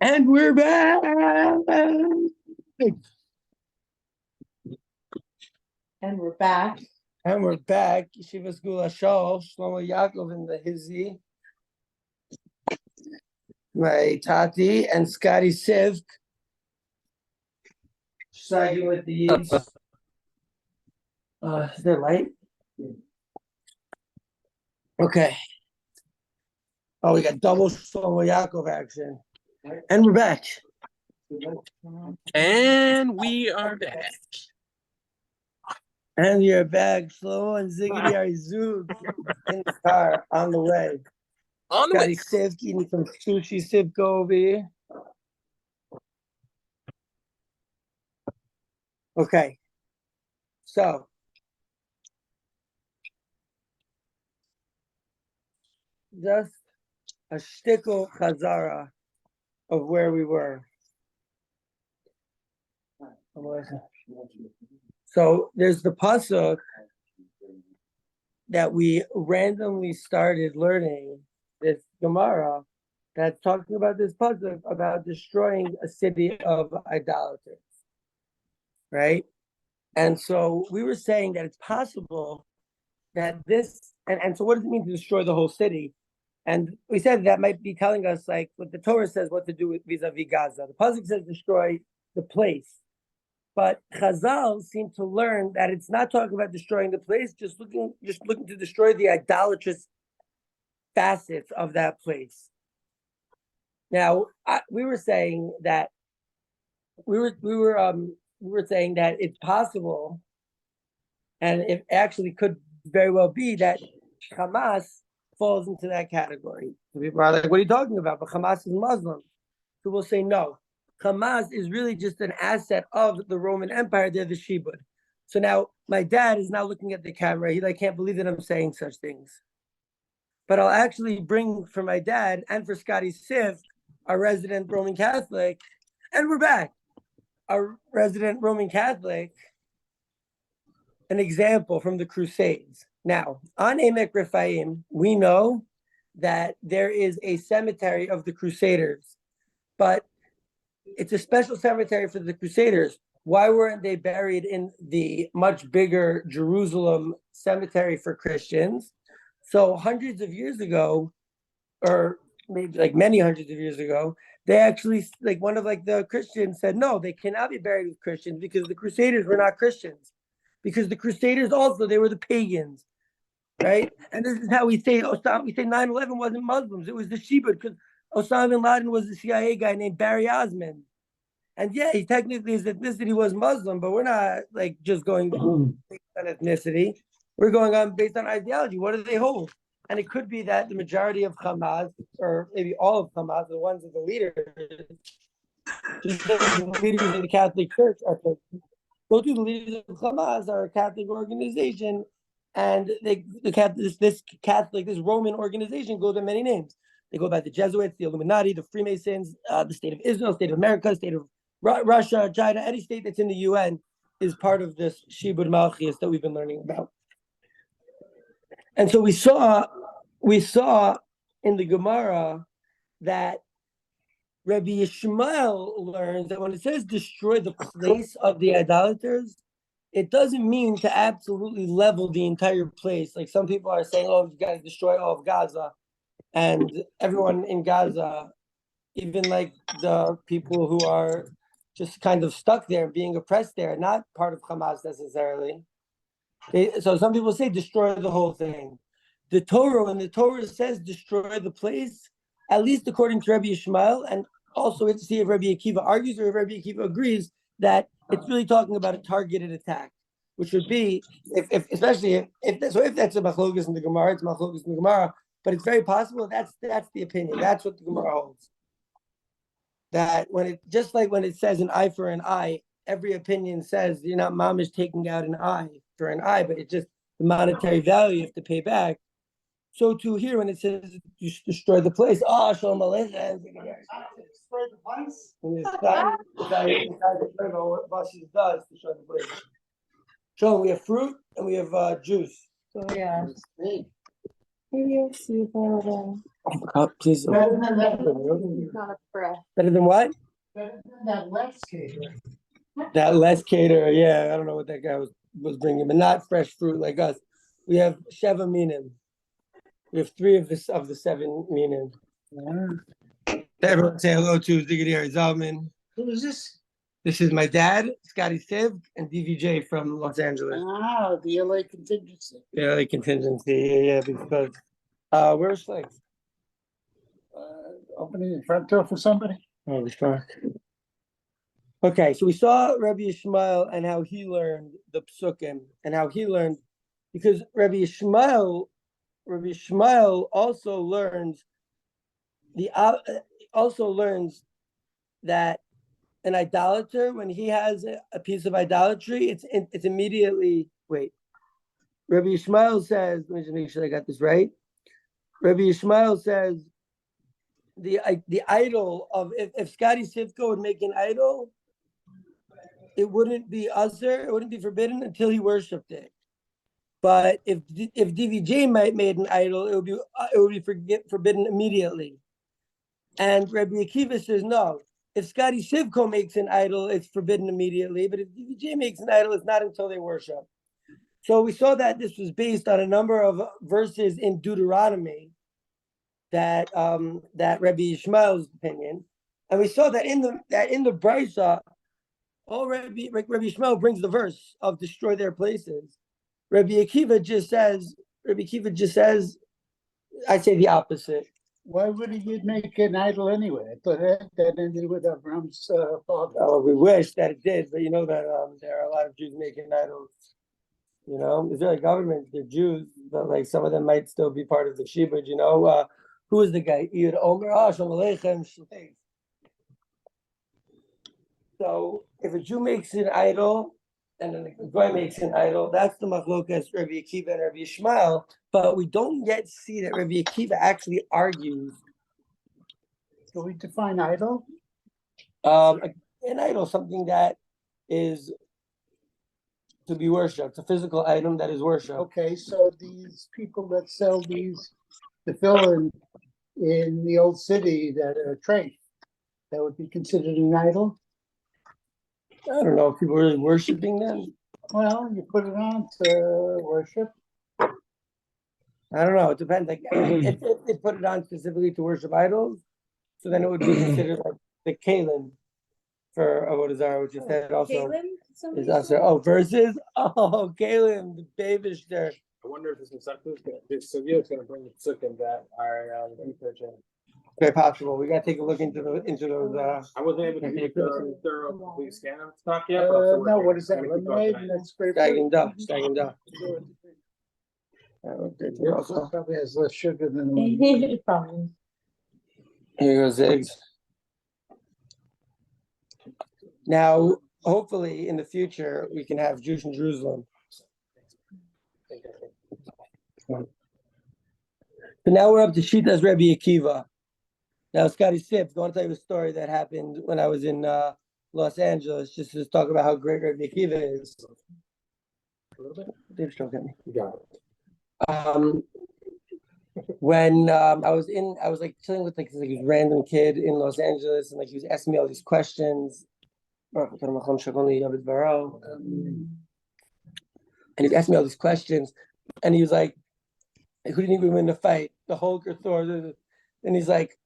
And we're back. And we're back. Yeshivas Geulas Shaul, Shlomo Yaakov and the Hizzi, my Tati and Scotty Sivk, siding with the Yids. Is there light? Okay. Oh, we got double Shlomo Yaakov action. And we're back. And we are back. And you're back. Shlomo and Ziggity are zoog in the car on the way. On the way. Scotty Sivk eating some sushi Sivk over here. Okay. So just a shtickle chazara of where we were. So there's the pasuk that we randomly started learning, this Gemara that's talking about this pasuk about destroying a city of idolaters, right? And so we were saying that it's possible that this, and so what does it mean to destroy the whole city? And we said that might be telling us like what the Torah says what to do with vis-a-vis Gaza. The pasuk says destroy the place. But Chazal seem to learn that it's not talking about destroying the place, just looking to destroy the idolatrous facets of that place. Now, we were saying that we were saying that it's possible, and it actually could very well be that Hamas falls into that category. So people are like, "What are you talking about?" But Hamas is Muslim. So we'll say no. Hamas is really just an asset of the Roman Empire. They're the Shibud. So now my dad is now looking at the camera. He can't believe that I'm saying such things. But I'll actually bring for my dad and for Scotty Sif, our resident Roman Catholic, and we're back, our resident Roman Catholic, an example from the Crusades. Now, on Emek Rephaim, we know that there is a cemetery of the Crusaders, but it's a special cemetery for the Crusaders. Why weren't they buried in the much bigger Jerusalem cemetery for Christians? So hundreds of years ago, or maybe like many hundreds of years ago, they actually, like one of like the Christians said, no, they cannot be buried with Christians because the Crusaders were not Christians. Because the Crusaders also, they were the pagans, right? And this is how we say 9/11 wasn't Muslims, it was the Shibud, because Osama bin Laden was a CIA guy named Barry Osmond. And yeah, he technically his ethnicity was Muslim, but we're not like just going based on ethnicity. We're going on based on ideology. What do they hold? And it could be that the majority of Hamas, or maybe all of Hamas, the ones of the leaders, just the leaders in the Catholic Church are go to the leaders of Hamas are a Catholic organization, and this Roman organization goes by many names. They go by the Jesuits, the Illuminati, the Freemasons, the state of Israel, state of America, state of Russia, China, any state that's in the UN is part of this Shibud Malchus that we've been learning about. And so we saw in the Gemara that Rabbi Yishmael learns that when it says destroy the place of the idolaters, it doesn't mean to absolutely level the entire place. Like some people are saying, oh, you got to destroy all of Gaza. And everyone in Gaza, even like the people who are just kind of stuck there, being oppressed there, not part of Hamas necessarily. So some people say destroy the whole thing. The Torah, when the Torah says destroy the place, at least according to Rabbi Yishmael, and also we have to see if Rabbi Akiva argues or if Rabbi Akiva agrees that it's really talking about a targeted attack, which would be if especially if that's a machlokas in the Gemara, it's machlokas in the Gemara. But it's very possible that's the opinion. That's what the Gemara holds. That when it says an eye for an eye, every opinion says you're not mamish taking out an eye for an eye, but it's just the monetary value you have to pay back. So to here when it says you destroy the place, Shalom Aleichem. Destroy the place? What Bashi does destroy the place. So we have fruit and we have juice. So yeah. Maybe I'll see if I would, Please. Better than that. not a breath. Better than what? Better than that left skater. That less cater. Yeah, I don't know what that guy was bringing, but not fresh fruit like us. We have Sheva Minim. We have 3 of the 7 Minim. Everyone say hello to Diggity Zalman. Who is this? This is my dad, Scotty Siv, and DVJ from Los Angeles. Ah, the LA contingency. Yeah, like contingency. Yeah, because where's like Opening the front door for somebody? oh fuck. Okay, so we saw Rabbi Yishmael and how he learned the psukim and how he learned because Rabbi Yishmael also learns that an idolater, when he has a piece of idolatry, it's immediately wait. Rabbi Yishmael says, let me just make sure I got this right. Rabbi Yishmael says the idol of if Scotty Sivko would make an idol, it wouldn't be usher, it wouldn't be forbidden until he worshipped it. But if DVJ made an idol, it would be forbidden immediately. And Rabbi Akiva says no. If Scotty Sivko makes an idol, it's forbidden immediately. But if DVJ makes an idol, it's not until they worship. So we saw that this was based on a number of verses in Deuteronomy that Rabbi Yishmael's opinion, and we saw that in the Brisa, all Rabbi Yishmael brings the verse of destroy their places. Rabbi Akiva just says, I say the opposite. Why would he make an idol anyway? I thought that ended with Abraham's father. Oh, we wish that it did, but you know that there are a lot of Jews making idols. You know, Israeli government, they're Jews, but like some of them might still be part of the Shibud. You know, who is the guy? Yud Omer, Shalom Aleichem, Shalom. So if a Jew makes an idol, and then the guy makes an idol, that's the machlokas Rabbi Akiva and Rabbi Yishmael. But we don't yet see that Rabbi Akiva actually argues. So we define idol? An idol, something that is to be worshipped, a physical item that is worshipped. Okay, so these people that sell these tefillin in the old city that are trade, that would be considered an idol? I don't know if people are really worshiping them. Well, you put it on to worship. I don't know. It depends. Like if they put it on specifically to worship idols, so then it would be considered like the kalim for Avodah Zarah, which is said also is also verses. Oh, kalim, the babish there. I wonder if this Sugya is going to bring the psukim that are researching. Very possible. We got to take a look into those. I wasn't able to do a thorough complete scan of stock yet. No, what is that? Lemonade? That's great. Stagging up. Also. Probably has less sugar than the Probably. Here goes eggs. Now, hopefully, in the future, we can have Jews in Jerusalem. But now we're up to Shitas Rabbi Akiva. Now, Scotty Sips, I want to tell you a story that happened when I was in Los Angeles, just to talk about how great Rabbi Akiva is. A little bit? Dave's trying to get me. You got it. When I was like chilling with like this random kid in Los Angeles, and like he was asking me all these questions. And he asked me all these questions, and he was like, "Who do you think we win the fight, the Hulk or Thor?" And he's like,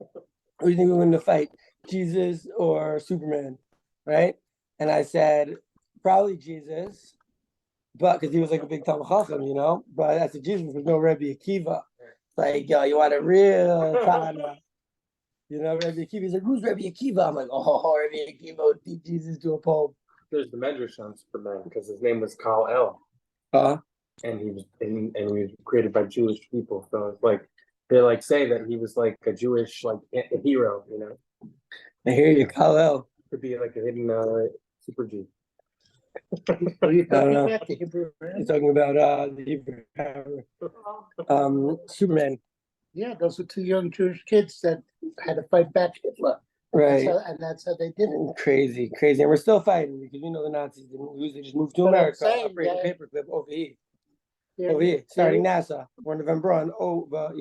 "Who do you think we win the fight, Jesus or Superman?" Right? And I said, "Probably Jesus," but because he was like a big Talmid Chacham, you know. But I said, "Jesus, there's no Rabbi Akiva." Like, yo, you want a real Tana? You know, Rabbi Akiva. He's like, "Who's Rabbi Akiva?" I'm like, "Oh, Rabbi Akiva would beat Jesus to a pulp." There's the Medrash on Superman because his name was Kal El, and he was created by Jewish people. So it's like they like say that he was like a Jewish like a hero. You know, I hear you, Kal El. Could be like a hidden super G. You're talking about the Hebrew power. Superman. Yeah, those were two young Jewish kids that had to fight back Hitler. Right. That's how they did it. Crazy. And we're still fighting because we know the Nazis didn't lose. They just moved to But I'm America, saying operating that- paperclip over here. Over here, starting NASA, 1 November on over.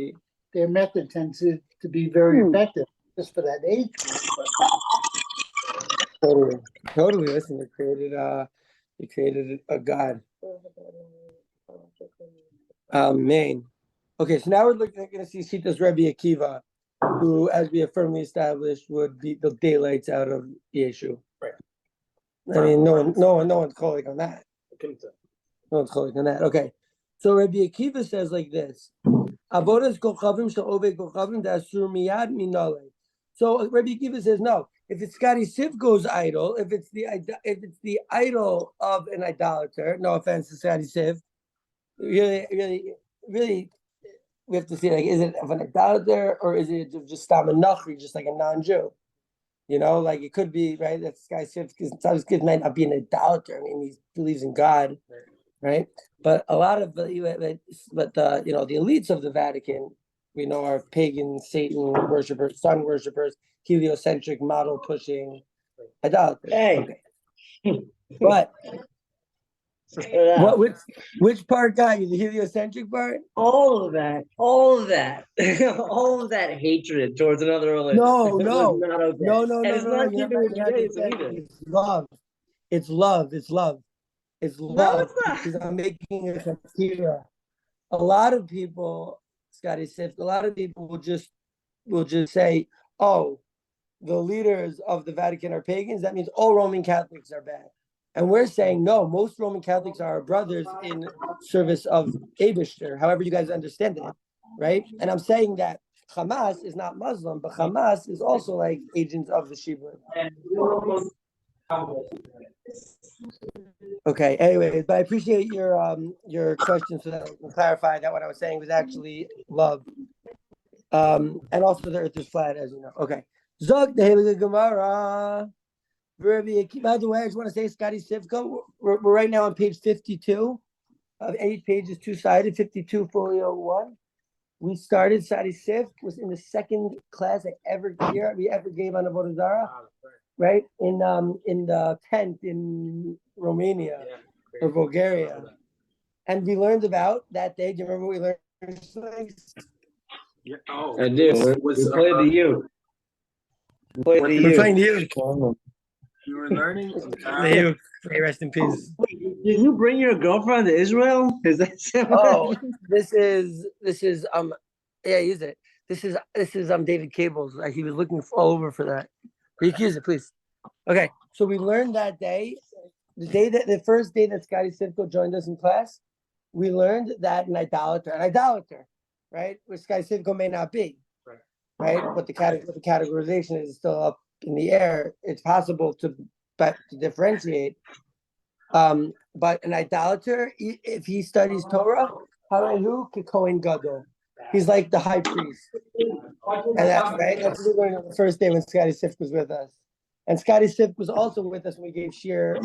Their method tends to be very effective just for that age group. Totally. Listen, they created a god. Amen. Okay, so now we're going to see Shitas Rebbe Akiva, who, as we have firmly established, would beat the daylights out of Yeshu. Right. I mean, no one's calling on that. No one's calling on that. Okay, so Rebbe Akiva says like this: Avodas kochavim she'oved kochavim dasur miyad minale. So Rebbe Akiva says no. If it's Scotty Sivko's idol, if it's the idol of an idolater, no offense to Scotty Siv, really, we have to see, like, is it of an idolater or is it just a nachri, just like a non-Jew? You know, like it could be, right? That Scotty Siv might not be an idolater. I mean, he believes in God, right? But a lot of the elites of the Vatican, we know, are pagan, Satan worshipers, sun worshipers, heliocentric, model pushing idolaters. Hey. Okay. But which part got you? The heliocentric part? All of that, all of that hatred towards another religion. No. Was not okay. No. And it's not keeping with Judaism either. It's love. It's love. No, it's not. Because I'm making a kafira. A lot of people, Scotty Sift, a lot of people will just say, oh, the leaders of the Vatican are pagans. That means all Roman Catholics are bad. And we're saying, no, most Roman Catholics are our brothers in service of Abishter, however you guys understand it, right? And I'm saying that Hamas is not Muslim, but Hamas is also like agents of the Shibud. Okay, anyways, but I appreciate your question so that we clarify that what I was saying was actually love. And also the earth is flat, as you know. Okay. Zog the Heilige Gemara. By the way, I just want to say, Scotty Sivko, we're right now on page 52 of 8 pages, 2-sided, 52 folio 1. We started, Scotty Siv was in the second class we ever gave on Avodah Zarah, right? In the tent in Romania or Bulgaria. And we learned about that day. Do you remember what we learned? Yeah. Oh, I do. We played the U. We're playing you. You were learning. May rest in peace. Wait, did you bring your girlfriend to Israel? Is that Oh, this is yeah, use it. This is David Cable's. He was looking all over for that. You can use it, please. Okay, so we learned that day, the first day that Scotty Sivko joined us in class, we learned that an idolater, right? Which Scotty Sivko may not be, right? But the categorization is still up in the air. It's possible to differentiate. But an idolater, if he studies Torah, he's like the high priest. And that's right. That's what we learned on the first day when Scotty Sif was with us. And Scotty Sif was also with us when we gave shir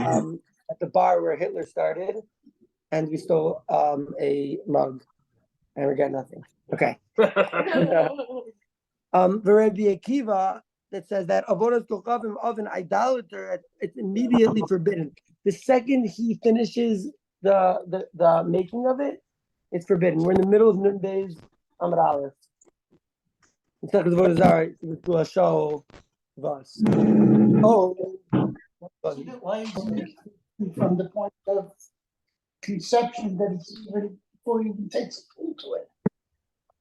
at the bar where Hitler started, and we stole a mug, and we got nothing. Okay. Rebbe Akiva, that says that avodas kochavim of an idolater, it's immediately forbidden. The second he finishes the making of it, it's forbidden. We're in the middle of Nun Beis Amud Aleph. It's not Avodah Zarah, it's Geulas Shaul Vas. Oh, Why is it from the point of conception that it's even before he even takes into it?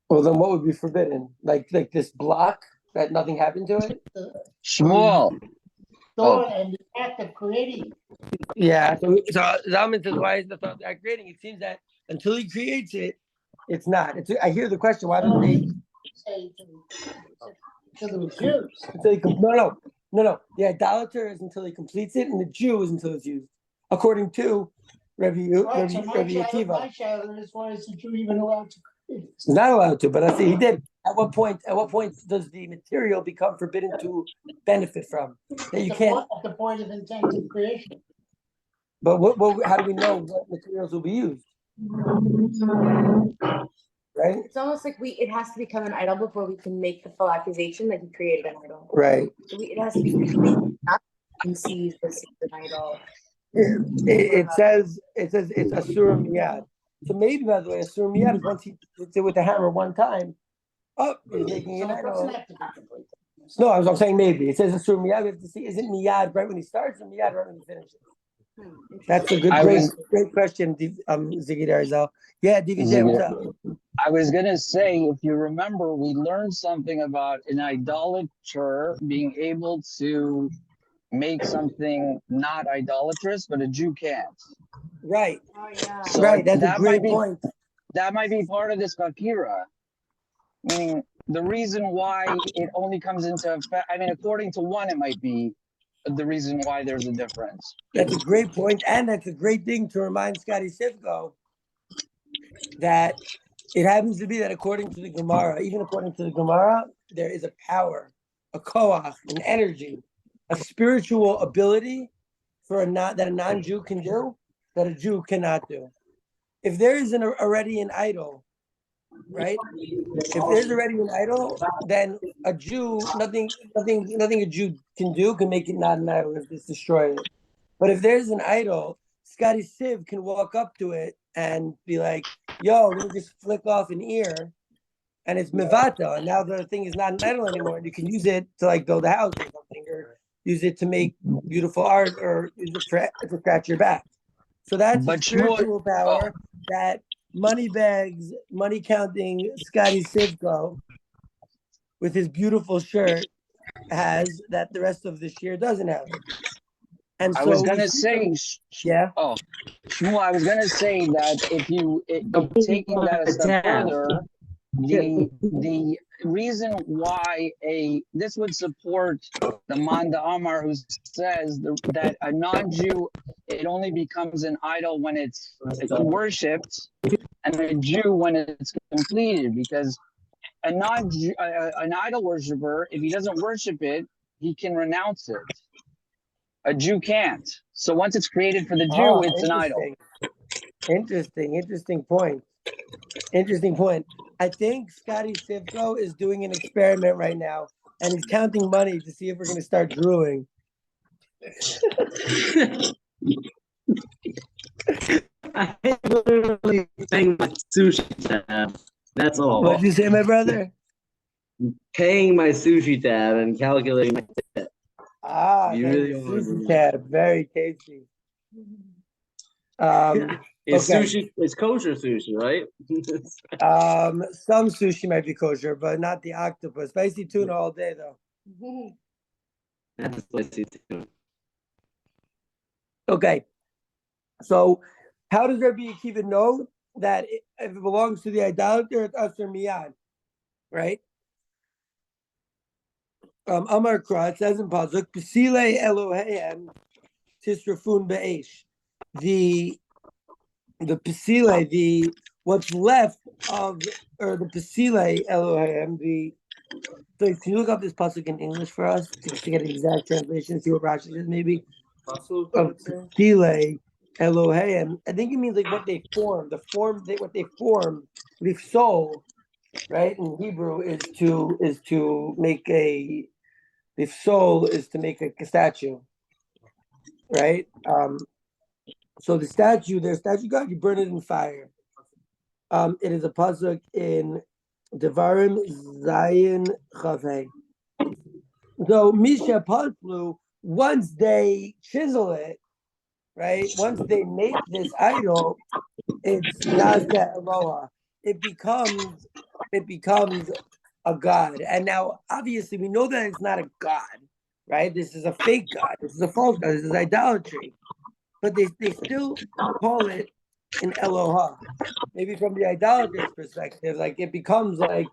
well, then what would be forbidden? Like this block that nothing happened to it? Small. Thought and the act of creating. Yeah. So Zalman says, why is the thought act creating? It seems that until he creates it, it's not. I hear the question. Why don't they say until it was used? until he no. The idolater is until he completes it, and the Jew is until it's used, according to Rebbe Right, so Akiva. my shadow is why is the Jew even allowed to create it? He's not allowed to, but I see he did. At what point does the material become forbidden to benefit from? That you can't. At the point of intent of creation. But how do we know what materials will be used? Right? It's almost like it has to become an idol before we can make the full accusation that he created an idol. Right. So it has to be conceived as an idol. It says it's asur miyad. So maybe, by the way, assume miyad, once he hits it with the hammer one time, he's making an idol. No, I'm saying maybe. It says assume miyad. We have to see, is it miyad right when he starts or miyad right when he finishes? That's a good, great question, Ziggy Darzal. Yeah, DVD, what's up? I was gonna say, if you remember, we learned something about an idolater being able to make something not idolatrous, but a Jew can't. Right. Oh, yeah. So Right, that's a that great might be point. that might be part of this Bakira. Meaning the reason why it only comes into effect, I mean, according to one, it might be the reason why there's a difference. That's a great point, and that's a great thing to remind Scotty Sivko that it happens to be that according to the Gemara, even according to the Gemara, there is a power, a koach, an energy, a spiritual ability for that a non-Jew can do that a Jew cannot do. If there is already an idol, right? If there's already an idol, then a Jew, nothing a Jew can do can make it not an idol if it's destroy it. But if there's an idol, Scotty Siv can walk up to it and be like, yo, let me just flick off an ear, and it's mivata, and now the thing is not an idol anymore, and you can use it to like build a house or something, or use it to make beautiful art, or use it to scratch your back. So that's a spiritual power that Moneybags, money counting Scotty Sivko with his beautiful shirt has that the rest of this year doesn't have. And so I was gonna say, yeah. Oh, Shmuel, I was gonna say that if taking that a step further, the reason why this would support the Manda Amar, who says that a non-Jew, it only becomes an idol when it's worshipped, and a Jew when it's completed, because a non-Jew, an idol worshiper, if he doesn't worship it, he can renounce it. A Jew can't. So once it's created for the Jew, it's an idol. Interesting point. Interesting point. I think Scotty Sivko is doing an experiment right now, and he's counting money to see if we're going to start drooling. I'm literally paying my sushi tab. That's all. What'd you say, my brother? Paying my sushi tab and calculating my tip. You really sushi tab, very tasty. It's okay. sushi. It's kosher sushi, right? Some sushi might be kosher, but not the octopus. Spicy tuna all day, though. That's spicy tuna. Okay, so how does Rabbi Akiva know that if it belongs to the idolater, it's Asher Miyad, right? Amar Kra, it says in Pasuk, Pesile Eloheim Tisrafun Be'esh. The Pesile, what's left of, or the Pesile Eloheim, so can you look up this Pasuk in English for us to get an exact translation, see what Rashi says maybe? Pesile Eloheim. I think it means like what they form, what they form, the soul, right? In Hebrew is to make the soul is to make a statue, right? So the statue, their statue god, you burn it in fire. It is a pasuk in Devarim Zayin Chavei. So Misha Patlu, once they chisel it, right? Once they make this idol, it's Nazda Eloha. It becomes a god. And now, obviously, we know that it's not a god, right? This is a fake god. This is a false god. This is idolatry. But they still call it an Eloha. Maybe from the idolatr's perspective, like it becomes like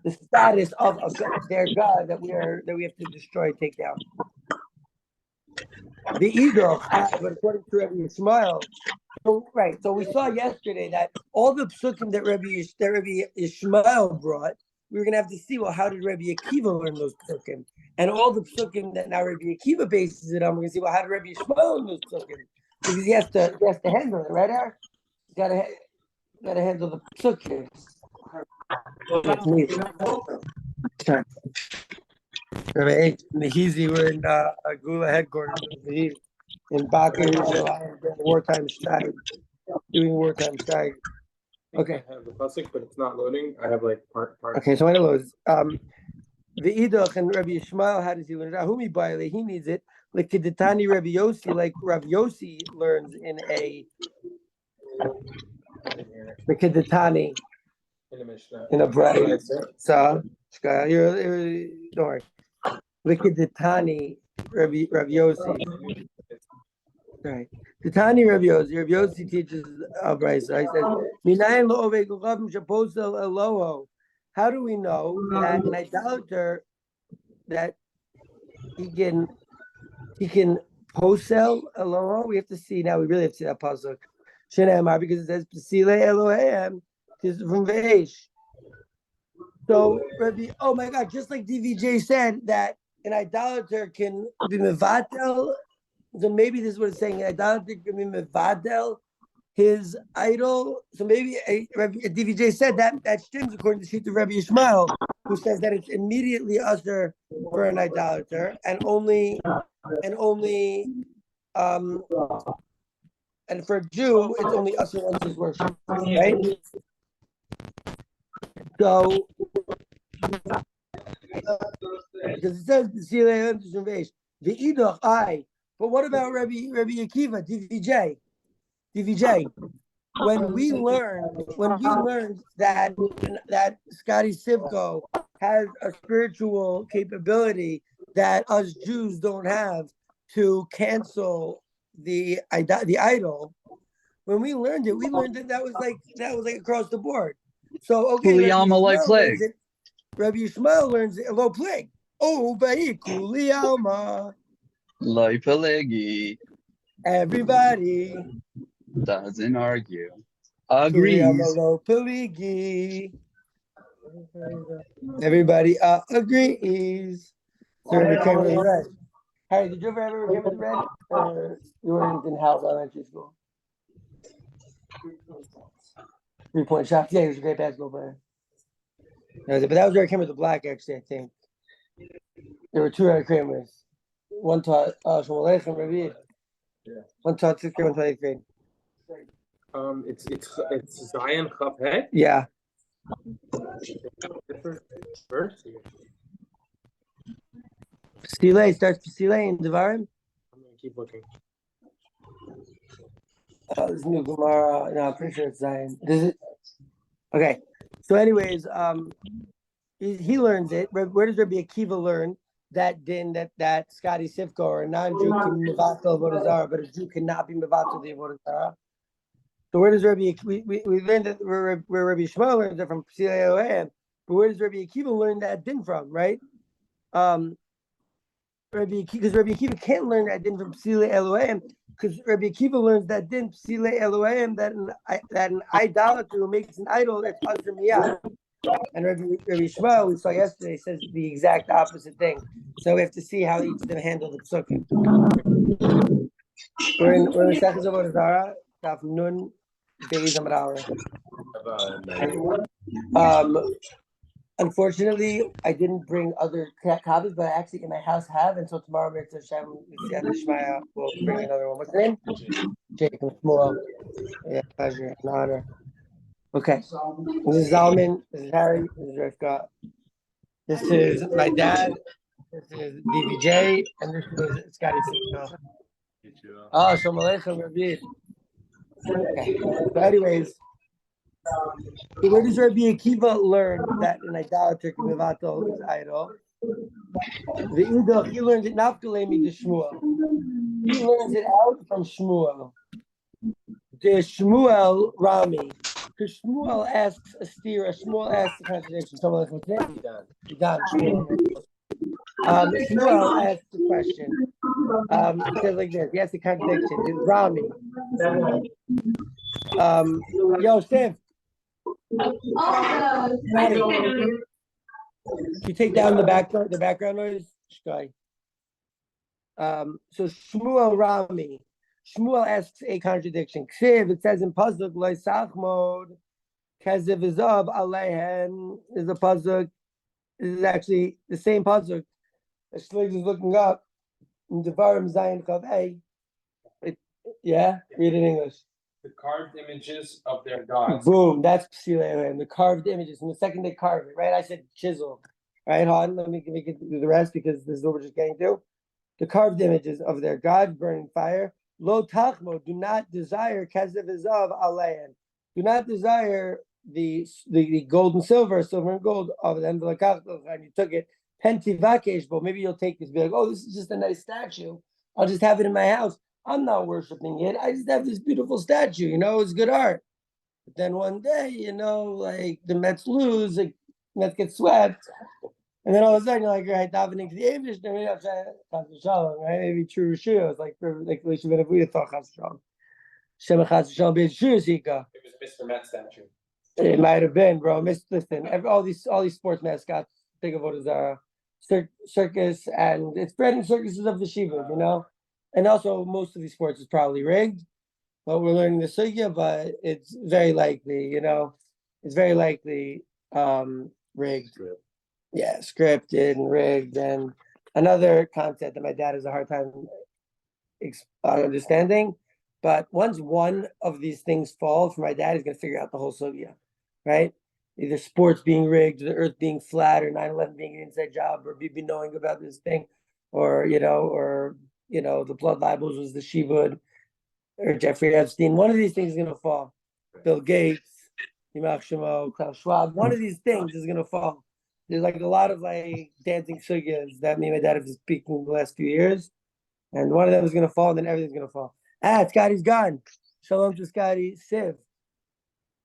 the status of their god that we have to destroy, take down. The ego, but according to Rabbi Yishmael, so we saw yesterday that all the psukim that Rabbi Yishmael brought, we were going to have to see, well, how did Rabbi Akiva learn those psukim? And all the psukim that now Rabbi Akiva bases it on, we're going to see, well, how did Rabbi Yishmael learn those psukim? Because he has to handle it, right, Eric? He's got to handle the psukim. That's me. Rabbi Mehizi, we're in Gula headquarters in Baka, doing wartime strike. Okay. I have the pasuk, but it's not loading. I have like part. Okay, so I know those. The Idach and Rabbi Yishmael, how does he learn it? Ahumi Baile, he needs it. Like Kedetani Rabbi Yossi, like Rabbi Yossi learns in a the Kedetani In the Mishnah. in a braille. That's it. So you're don't worry. The Kedetani Rabbi Yossi. Right. Kedetani Rabbi Yossi teaches a braille. So he says, Minayin lo ovei guchavim shaposel eloho. How do we know that an idolater that he can posel Elohim? We have to see now. We really have to see that pasuk. Shenamar, because it says Pesile Elohim is from Veish. So Rabbi, oh my God, just like DVJ said that an idolater can be mevatel. So maybe this is what it's saying. An idolater can be mevatel his idol. So maybe a DVJ said that stems according to the sheet of Rabbi Yishmael, who says that it's immediately usher for an idolater and only and for a Jew it's only usher once his worship, right? So because it says the Idach I, but what about Rabbi Akiva, DVJ? When we learned that Scotty Sivko has a spiritual capability that us Jews don't have to cancel the idol. When we learned it, that was like across the board. So okay, Rabbi Yishmael learns it. Lo plig. Oh, ba'i kuli alma. Loi pelegi Everybody doesn't argue. Agrees. Everybody agrees. So Rabbi Kramer is red. Harry, did you ever have Rabbi Kramer red? Or you were in House Elementary School? 3-point shots. Yeah, he was a great basketball player. But that was Rabbi Kramer the black, actually, I think. There were two Rabbi Kramers. One taught Shmuel Aleichem, Rabbi. Yeah. One taught 6th grade, one taught 8th grade. It's Zion Chaf Hey. Yeah. Different verse. Stile starts Stile in Devarim. I'm gonna keep looking. This new Gemara. No, I'm pretty sure it's Zion. Does it? Okay. So, anyways, he learns it. Where does Rabbi Akiva learn that din that Scotty Sivko or a non-Jew can be mevatel Avodah Zarah, but a Jew cannot be mevatel the Avodah Zarah? So where does Rabbi we learned that where Rabbi Yishmael learns it from Pesile Elohim, but where does Rabbi Akiva learn that din from? Right? Because Rabbi Akiva can't learn that din from Pesile Elohim, because Rabbi Akiva learns that din Pesile Elohim that an idolater who makes an idol that's usher miyad. And Rabbi Yishmael, we saw yesterday, says the exact opposite thing. So we have to see how each of them handle the psukim. We're in Mesechus Avodah Zarah, Daf Nun Beis Amar Aleph. Unfortunately, I didn't bring other copies, but I actually in my house have, and so tomorrow Mitzvah Hashem, Shmaya will bring another one. What's the name? Jacob Shmuel. Yeah, pleasure and honor. Okay. This is Zalman. This is Harry. This is Rivka. This is my dad. This is DVJ, and this is Scotty Sivko. Oh, Shalom Aleichem, Rabbi. Okay. So anyways, where does Rabbi Akiva learn that an idolater can mevatel his idol? The Idach, he learns it nafkalemi to Shmuel. He learns it out from Shmuel. The Shmuel Rami. Because Shmuel asks a stira, Shmuel asks a contradiction. Someone else what's name? Don. Shmuel asks the question. It says like this. He asks a contradiction. It's Rami. Yosef. You take down the background noise. So Shmuel Rami. Shmuel asks a contradiction. Ksiv, it says in pasuk loy sachmod kazev izav aleihen is a pasuk. This is actually the same pasuk. Shlig is looking up in Devarim Zayin Chav Hey. Yeah, read it in English. The carved images of their gods. Boom, that's Psilei, the carved images. And the second they carve it, right? I said chisel. Right, hold on, let me do the rest because this is what we're just getting to. The carved images of their God, burning fire. Lo tachmo, do not desire kesev v'zav alein. Do not desire the gold and silver and gold of them. And you took it. Penti vakesh, but maybe you'll take this. Be like, oh, this is just a nice statue. I'll just have it in my house. I'm not worshiping it. I just have this beautiful statue. You know, it's good art. But then one day, you know, like the Mets lose, like Mets get swept. And then all of a sudden, you're like, right, davening to the English, right? Maybe true Shia. It's like we have thought Chas Shalom. Shema Chas Shalom be Shia. It was Mr. Met statue. It might have been, bro. Listen, all these sports mascots, think of Avodah Zarah, circus, and it's bred in circuses of the Shiva, you know? And also, most of these sports is probably rigged. But we're learning the sugya, but it's very likely, you know, it's very likely rigged. Yeah, scripted and rigged. And another concept that my dad has a hard time understanding. But once one of these things falls for my dad, he's going to figure out the whole sugya, right? Either sports being rigged, the earth being flat, or 9/11 being an inside job, or Bibi knowing about this thing, or the blood libels was the Shivud, or Jeffrey Epstein. One of these things is going to fall. Bill Gates, Yimach Shemo, Klaus Schwab. One of these things is going to fall. There's like a lot of like dancing sugyas that me and my dad have been speaking the last few years. And one of them is going to fall, and then everything's going to fall. Scotty's gone. Shalom to Scotty Siv.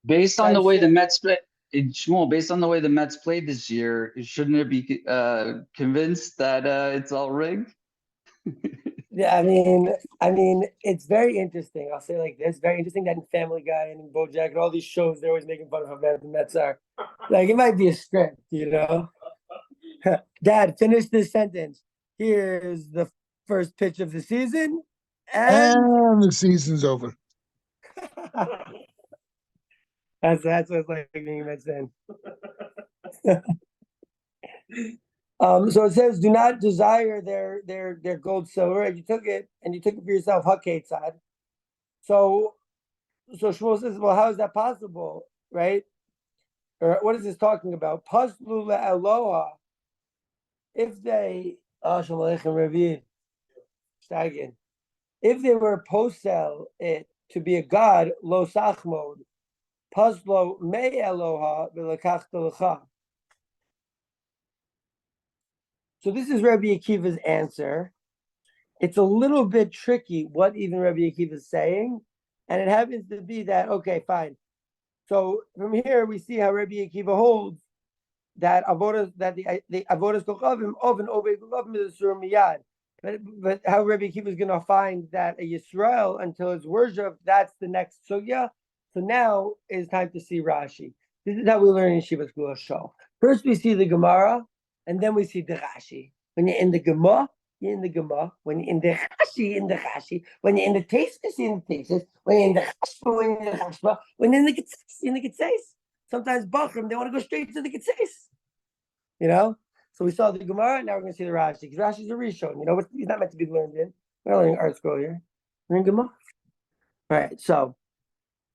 Based on the way the Mets play, Shmuel, based on the way the Mets played this year, shouldn't it be convinced that it's all rigged? Yeah, I mean, it's very interesting. I'll say like this: very interesting that in Family Guy and in BoJack and all these shows, they're always making fun of how bad the Mets are. Like it might be a script, you know. Dad, finish this sentence. Here's the first pitch of the season, and the season's over. that's what it's like being a Mets fan. So it says, do not desire their gold, silver. And you took it for yourself. Hakeitzad. So Shmuel says, well, how is that possible, right? Or what is this talking about? Paslu le'eloha. If they, if they were posel it to be a god, lo sachmod, paslo me eloha v'lekach telecha. So this is Rabbi Akiva's answer. It's a little bit tricky what even Rabbi Akiva is saying, and it happens to be that, okay, fine. So from here we see how Rabbi Akiva holds that the avodas kochavim of and ovei kochavim is a sur miyad. But how Rabbi Akiva is going to find that a Yisrael until it's worship, that's the next sugya. So now it's time to see Rashi. This is how we learn in Yeshivas Geulas Shaul. First we see the Gemara, and then we see the Rashi. When you're in the Gemara, you're in the Gemara. When you're in the Rashi, you're in the Rashi. When you're in the Tesis, you're in the Tesis. When you're in the Chashba, you're in the Chashba. When you're in the Ketzes, you're in the Ketzes. Sometimes Bachram, they want to go straight to the Ketzes. You know? So we saw the Gemara, now we're going to see the Rashi. Because Rashi's a Rishon. You know, he's not meant to be learned in. We're not learning art scroll here. We're in Gemara. All right, so,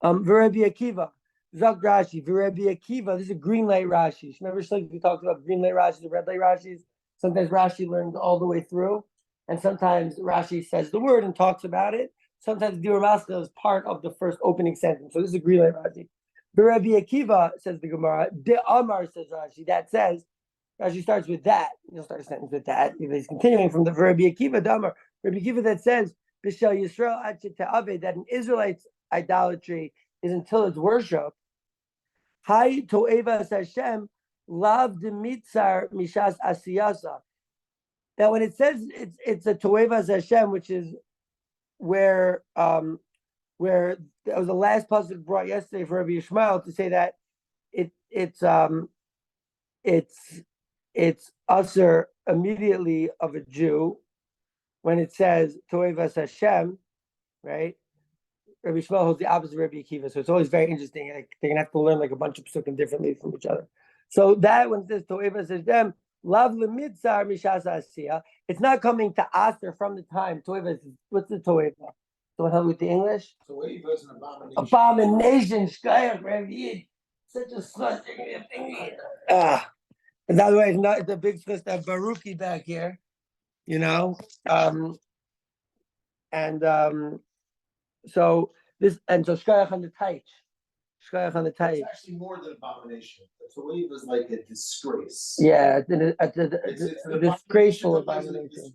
V'Rebbe Akiva. Zak Rashi, V'Rebbe Akiva. This is a green light Rashi. Remember, we talked about green light Rashis, the red light Rashis. Sometimes Rashi learns all the way through, and sometimes Rashi says the word and talks about it. Sometimes Dibur Maskil is part of the first opening sentence. So this is a green light Rashi. V'Rebbe Akiva, says the Gemara. De Amar, says Rashi. That says, Rashi starts with that. You'll start a sentence with that. He's continuing from the V'Rebbe Akiva, De Amar. Rebbe Akiva that says, B'Shel Yisrael Ad She'Te'aveh, that an Israelite's idolatry is until it's worship. Hai to'evas Hashem lav demitzar mishas asiyasa. That when it says it's a to'evas Hashem, which is where that was the last pasuk brought yesterday for Rabbi Yishmael to say that it's usher immediately of a Jew when it says to'evas Hashem, right? Rabbi Yishmael holds the opposite of Rabbi Akiva, so it's always very interesting. Like, they're gonna have to learn like a bunch of psukim differently from each other. So that when it says To'eva Hashem, Lav Lemitzar Mishasa Asiya, it's not coming to Aser from the time To'eva. What's the To'eva? Someone help me with the English? So what was an abomination? Abomination, Shkayach, Rabbi. Such a slut. And by the way, it's a big slut that Baruchi back here, you know. So Shkayach on the Taich. Shkayach on the Taich. It's actually more than abomination. The wave was like a disgrace. Yeah, it's a disgraceful abomination.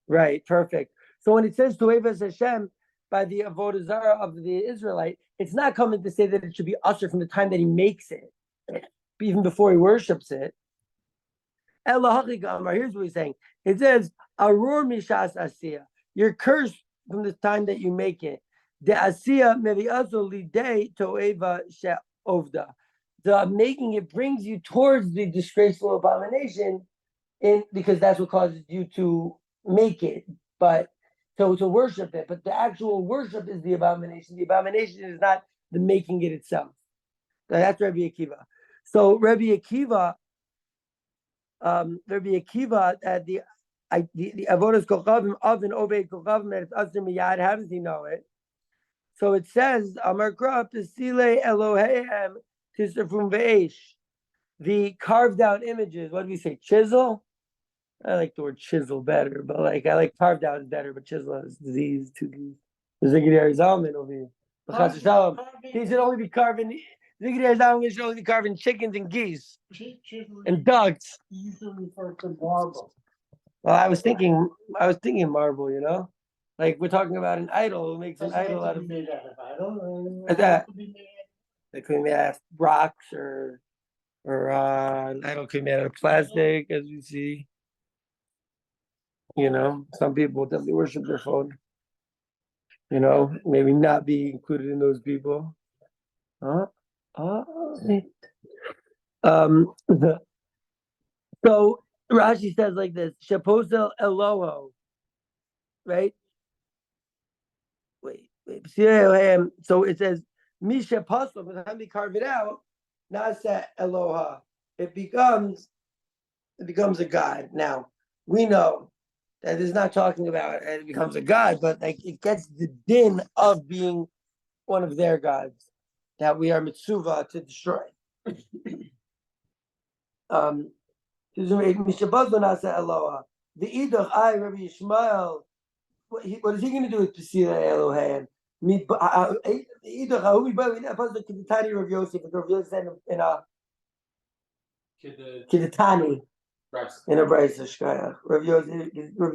Right, perfect. So when it says Tu'evas Hashem by the Avodah Zarah of the Israelite, it's not coming to say that it should be usher from the time that he makes it, even before he worships it. Here's what he's saying. It says, Arur Mishas Asiya. You're cursed from the time that you make it. The Asiya Mevi'azo Lidei To'eva She'ovda. The making it brings you towards the disgraceful abomination because that's what causes you to make it, but to worship it. But the actual worship is the abomination. The abomination is not the making it itself. So that's Rabbi Akiva. So Rabbi Akiva at the Avodas Kochavim of and Obey Kochavim that it's Asr Miyad. How does he know it? So it says Amar Krab Pesile Eloheim Tisrafum Ve'esh. The carved out images. What do we say? Chisel. I like the word chisel better, but I like carved out is better, but chisel is disease, too deep. The Ziggy Zalman over here. He should only be carving, Ziggy Zalman should only be carving chickens and geese and ducks. Usually refer to marble. Well, I was thinking marble, you know? Like we're talking about an idol who makes an idol out of made out of idol. That. It could be made out of rocks or an idol could be made out of plastic, as we see. You know, some people definitely worship their phone. You know, maybe not be included in those people. So Rashi says like this: Shaposel Eloho, right? Wait. So it says Misha Pasel, by the time they carve it out, Nasa Eloha. It becomes a god. Now we know that is not talking about it becomes a god, but like it gets the din of being one of their gods that we are mitzuva to destroy. The Idach I Rabbi Yishmael, what is he going to do with Pesila Elohim? Idach we pasuk Kidatani Rav Yosef, Rav Yosef in a Kidatani. In a Brayso Shkaya. Rav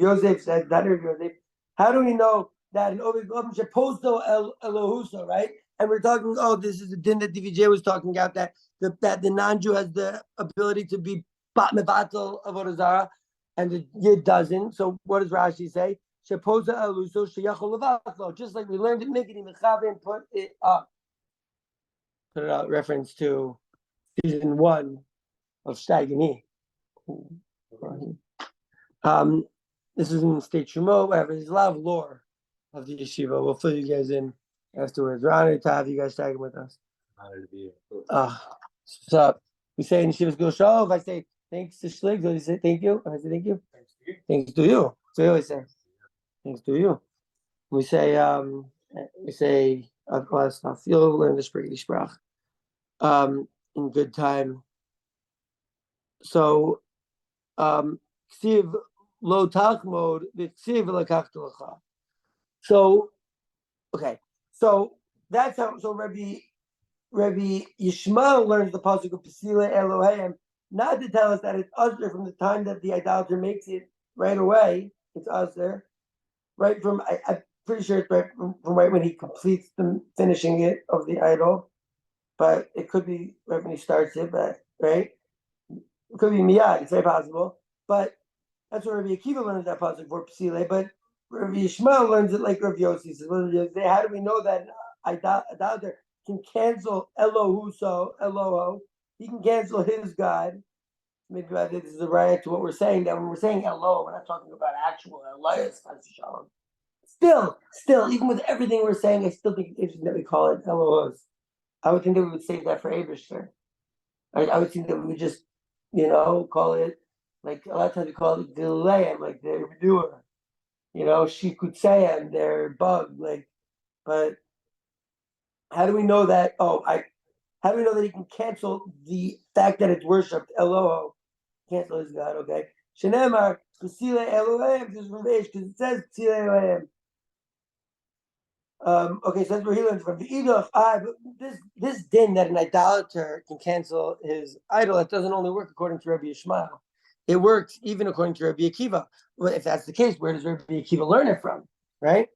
Yosef says that Rav Yosef. How do we know that in Ovid Shaposto Elohusa, right? And we're talking, this is the din that DVJ was talking about, that the non-Jew has the ability to be bat mevatel avodah zarah, and the Yid doesn't. So what does Rashi say? Shaposto Elohusa sheyachol levatlo. Just like we learned in Mikini Mechavin, put it up. Put it out, reference to season 1 of Shtagini. This is in State Shemo, whatever. There's a lot of lore of the yeshiva. We'll fill you guys in afterwards. We're honored to have you guys tagging with us. Honored to be here. What's up? We say in Yeshivas Geulas Shaul, if I say thanks to Shlig, do you say thank you? I say thank you. Thanks to you. So we always say thanks to you. We say I'll learn the Spriggy Sprach in good time. So Ksiv lo tachmod v'ksiv lekachtu lecha. So okay, so that's how. So Rabbi Yishmael learns the pasuk of Pesila Elohim, not to tell us that it's usher from the time that the idolater makes it right away. It's usher, right from I'm pretty sure it's right from right when he completes the finishing it of the idol, but it could be right when he starts it. But right. It could be miyad, it's very possible, but that's what Rabbi Akiva learns that pasuk for Pesile. But Rabbi Yishmael learns it like Rabbi Yossi says. How do we know that idolater can cancel Eloho? He can cancel his God. Maybe this is a riot to what we're saying. That when we're saying Elo, we're not talking about actual Elias. Still, even with everything we're saying, I still think it's interesting that we call it Elohos. I would think that we would save that for Abishter. I would think that we would just, call it, like a lot of times we call it Gileam, like the doer. she could say and they're bugged, but how do we know that? How do we know that he can cancel the fact that it's worshipped? Eloho, cancel his God. Okay. Shenemar Kusile Elohim, this is from Eish because it says Kusile Elohim. Okay, so that's where he learns from the Edoch. But this din that an idolater can cancel his idol, it doesn't only work according to Rabbi Yishmael. It works even according to Rabbi Akiva. Well, if that's the case, where does Rabbi Akiva learn it from? Right?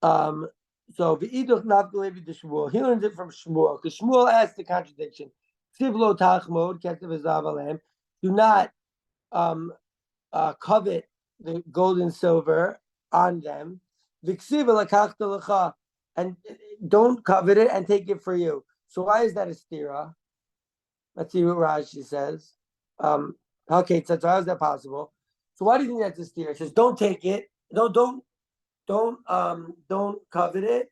So the Edoch not believing the Shmuel. He learns it from Shmuel because Shmuel asked the contradiction. Tivlo tachmod ketev ezav alem. Do not covet the gold and silver on them. V'ksiva lakachta lecha, and don't covet it and take it for you. So why is that a stira? Let's see what Rashi says. Okay, so how is that possible? So why do you think that's a stira? It says don't take it. Don't covet it,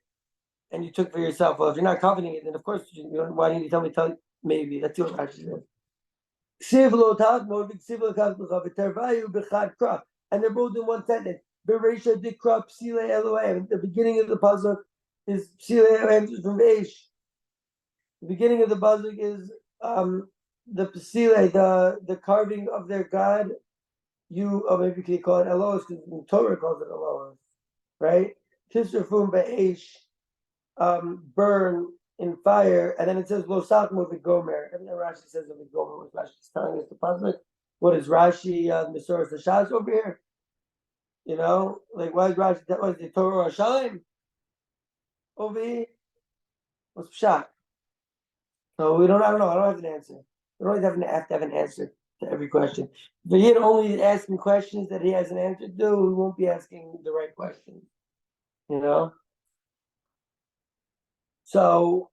and you took for yourself. Well, if you're not coveting it, then of course why didn't you tell me? Maybe that's what Rashi says. And they're both in one sentence. Bereisha dikra psile Elohim. The beginning of the puzzle is psile Elohim from Eish. The beginning of the puzzle is the psile, the carving of their God. Or maybe you call it Elohim because the Torah calls it Elohim, right? Tisrafum be'Eish, burn in fire, and then it says Lo Sachmo v'Gomer. Everything Rashi says of Gomer, what Rashi is telling us the puzzle. What is Rashi Mesoras Hashas over here? Why is Rashi? That was the Torah Hashalim over here. What's Pshat? So I don't know. I don't have an answer. We don't have to have an answer to every question. If we're only asking questions that he has an answer to, we won't be asking the right questions. So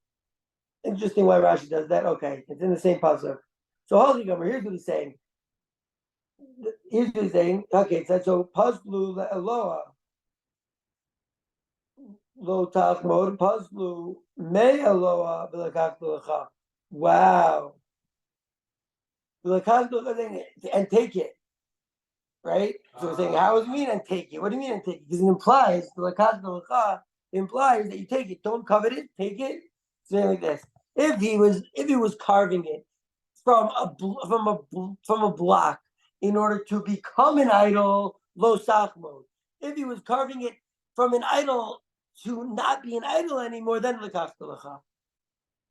interesting why Rashi does that. Okay, it's in the same puzzle. So Holy Gomer, here's what he's saying. Okay, so Pazlu Eloah Lo Tachmod Pazlu Me Eloah B'Lakach L'Lecha. Wow. And take it. Right? So we're saying, how does it mean and take it? What do you mean and take it? Because it implies implies that you take it. Don't covet it, take it. Something like this. If he was carving it from a block in order to become an idol, lo sachmod. If he was carving it from an idol to not be an idol anymore, then lekach lecha.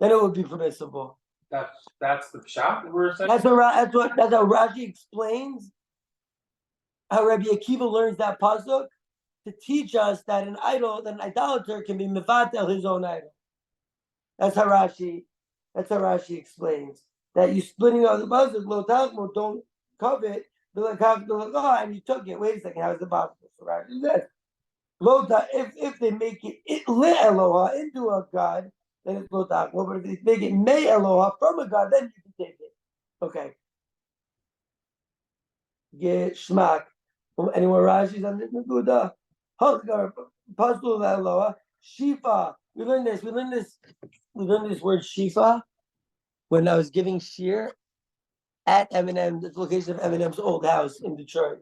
Then it would be permissible. That's the pshat we're saying. That's how Rashi explains how Rabbi Akiva learns that pasuk to teach us that an idolater can be mevatel his own idol. That's how Rashi explains that you splitting out the pasuk lo tachmo, don't covet, and you took it. Wait a second, how is the possible? So Rashi says, if they make it le Eloha into a god, then it's lo tachmo. But if they make it me Eloha from a god, then you can take it. Okay. Get shmak. Anyone Rashi's on the Naguda? Pasuk Eloha. Shifa. We learned this word Shifa when I was giving shir at Eminem, the location of Eminem's old house in Detroit.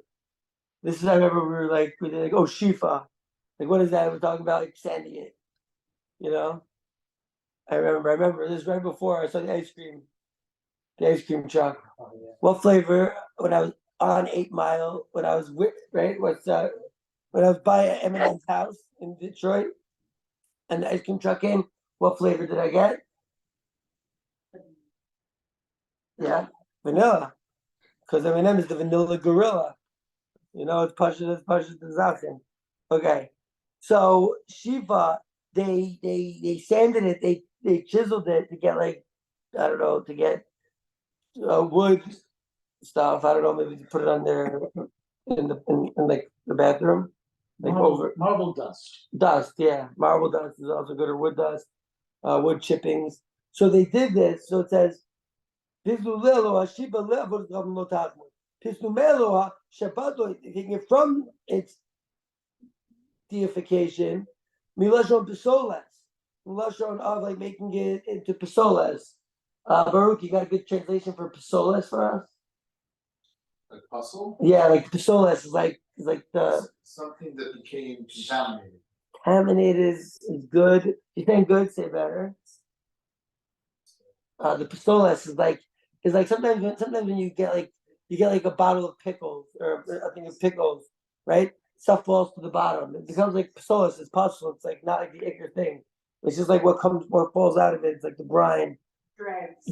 This is, I remember we were like, oh, Shifa. Like, what is that? We're talking about extending it. I remember this right before I saw the ice cream truck. Oh, yeah. What flavor? When I was on 8 Mile, when I was when I was by Eminem's house in Detroit, and the ice cream truck came, what flavor did I get? Yeah, vanilla. Because Eminem is the vanilla gorilla. It's Pashut Jabotinsky. Okay. So Shiva, they sanded it, they chiseled it to get to get wood stuff. I don't know, maybe to put it on there in the bathroom. Marble dust. Dust, yeah. Marble dust is also good, or wood dust, wood chippings. So they did this. So it says, taking it from its deification, milashon pisoles, milashon of making it into pisoles. Baruch, you got a good translation for pisoles for us? Like puzzle? Yeah, like psolas is like the Something that became contaminated. contaminated is good. You think good? Say better. The psolas is like sometimes when you get like a bottle of pickles or a thing of pickles, right? Stuff falls to the bottom. It becomes like psolas. It's puzzle. It's like not like the ichor thing. It's just like what falls out of it. It's like the brine. Dregs.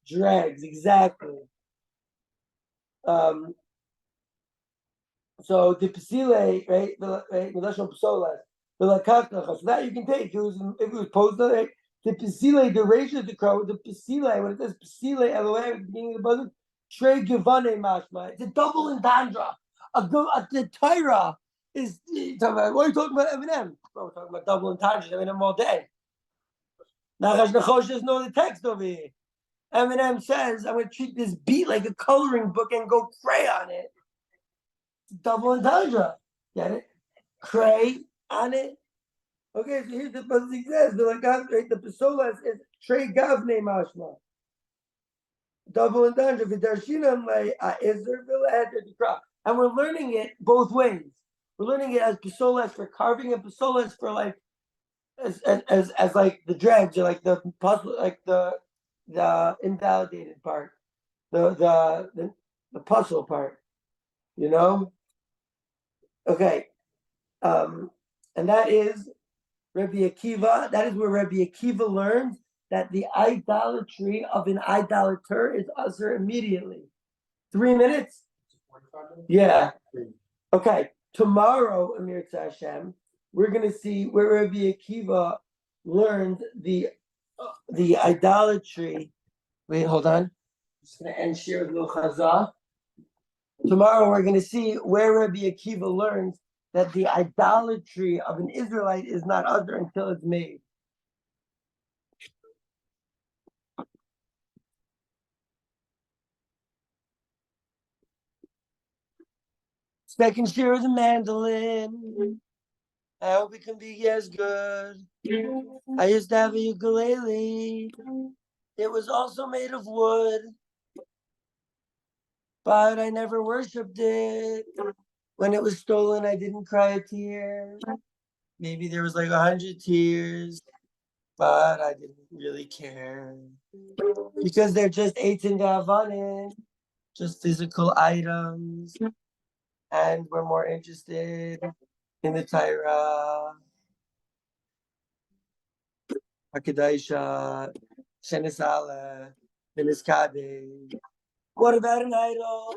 Dregs. Exactly. So the pesile, right? Milashon psolas. So that you can take. If it was posted. The pesile, the ratio of the crow, the pesile, when it says pesile, LOA at the beginning of the buzzer, Trey Givane Mashma. It's a double entendre. The Torah is talking about, what are you talking about, Eminem? Bro, we're talking about double entendre, Eminem all day. Nachash Nachosh doesn't know the text over here. Eminem says, I'm going to treat this beat like a coloring book and go cray on it. It's double entendre. Get it? Cray on it. Okay, so here's the Pasuk says the Pesolas is Trey Gavne Mashma. Double entendre v'darshinam le'azer v'le'eter tikra. And we're learning it both ways. We're learning it as Pesolas for carving and Pesolas for like as like the dredge or like the puzzle, like the invalidated part, the puzzle part. You know? Okay. And that is Rabbi Akiva, that is where Rabbi Akiva learns that the idolatry of an idolater is usher immediately. 3 minutes? Yeah. Okay. Tomorrow, Amir Hashem, we're going to see where Rabbi Akiva learned the idolatry. Wait, hold on. I'm just going to end share with Chazah. Tomorrow, we're going to see where Rabbi Akiva learns that the idolatry of an Israelite is not other until it's made. Second share of the mandolin. I hope it can be as good. I used to have a ukulele. It was also made of wood, but I never worshipped it. When it was stolen, I didn't cry a tear. Maybe there was like 100 tears, but I didn't really care because they're just eitzim gavanim, just physical items, and we're more interested in the Torah, Hakadoshah, Shenisala, Beniskade. What about an idol?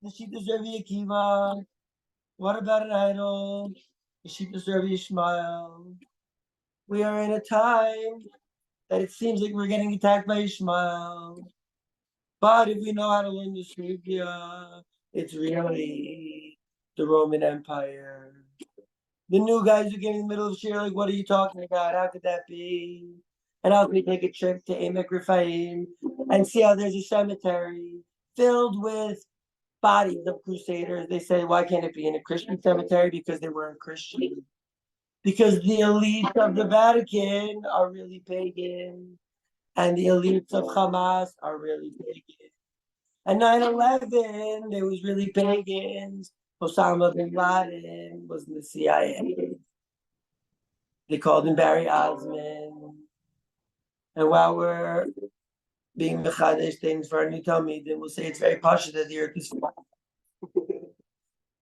The Shittas Rabbi Akiva. What about an idol? The Shittas Rabbi Ishmael. We are in a time that it seems like we're getting attacked by Ishmael. But if we know how to learn the Sugya, it's really the Roman Empire. The new guys who get in the middle of share, like, what are you talking about? How could that be? And how can we take a trip to Emek Rephaim and see how there's a cemetery filled with bodies of crusaders? They say, why can't it be in a Christian cemetery? Because they weren't Christian. Because the elites of the Vatican are really pagan. And the elites of Hamas are really pagan. And 9/11, there was really pagans. Osama bin Laden was in the CIA. They called him Barry Osmond. And while we're being mechadesh things for our new Talmud, then we'll say it's very pashut that the earth is flat.